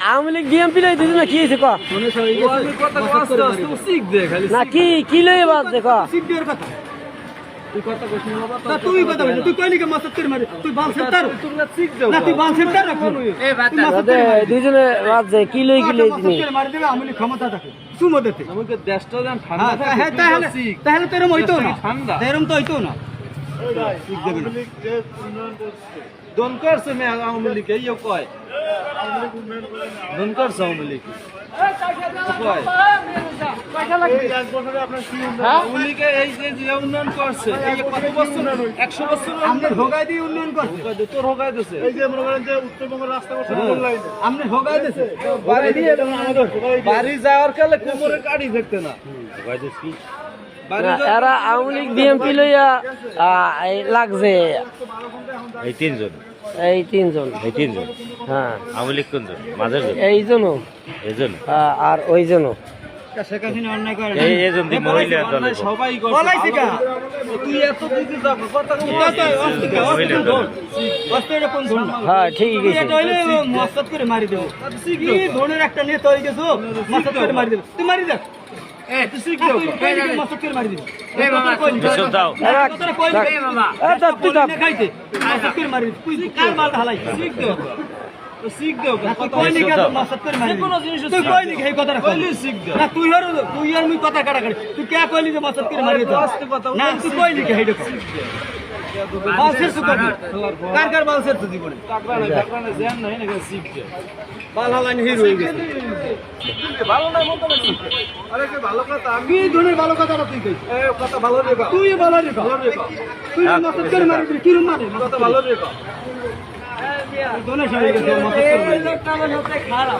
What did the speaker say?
Awami League BNP লই দুজন কি হয়েছে ক না কি লই বাজছে ক তুই কথা বল তুই কইলি কে মাসত করে মারি তুই বাল সেটার না তুই বাল সেটার রাখো এ দুজনে বাজছে কি লই দিনি মারি দেবে আমি ক্ষমতা থাকে সুমদেতে আমাকে দেশটা জান ঠান্ডা থাকে হ্যাঁ তাহলে তেরম হইতো না তেরম তো হইতো না দন করছে মে আওয়ামী লীগ এই কয় দন করছে আওয়ামী লীগ কয় আওয়ামী লীগ এই যে উন্নয়ন করছে এই কত বছর 100 বছর আমরা ভোগাই দিয়ে উন্নয়ন করছে তোর হোগাই দিছে এই যে মনে করেন যে উত্তরবঙ্গের রাস্তা করছে বললাই আমরা ভোগাই দিছে বাড়ি দিয়ে বাড়ি যাওয়ার কালে কোমরে কাড়ি দেখতে না হোগাই দিছ কি এরা আওয়ামী লীগ বিএনপি লইয়া লাগছে এই তিনজন হ্যাঁ আওয়ামী লীগ কোনজন মাঝের জন এইজনও এজন আর ওইজনও শেখ হাসিনা অন্যায় করে এই এজন দি মহিলা দলে সবাই বলাইছি কা তুই এত দিতে যাব কথা অস্ত্রের কোন ধরন হ্যাঁ ঠিকই গেছে এটা হইলে মসত করে মারি দেব কি ধরনের একটা নেতা হই গেছো মসত করে মারি দেব তুই মারি দে তুই শিখ দাও মসত করে মারি দেব বিশপ দাও তোরা কই এ মামা তুই দাও খাইতে মসত করে মারি তুই কার মাল ঢালাই শিখ দাও তো শিখ দাও কথা কই নি কেন মসত করে মারি কোন জিনিস তুই কই নি এই কথাটা কইলি শিখ দাও না তুই আর মুই কথা কাটা তুই কে কইলি যে মসত করে মারি দাও না তুই কই নি হেইডো বালসের সুকার কার বালসের তো জীবনে টাকরা না জ্ঞান নাই না শিখ দাও বাল হালানি হিরো হয়ে গেছে ভালো না মত না আরে কে ভালো কথা আমি কি ধরনের ভালো কথাটা তুই কইছিস এ কথা ভালো রে তুই ভালো রে তুই মসত করে মারি কি রুম মারে কথা ভালো রে দোনে সবাই গেছে মসত করে মারি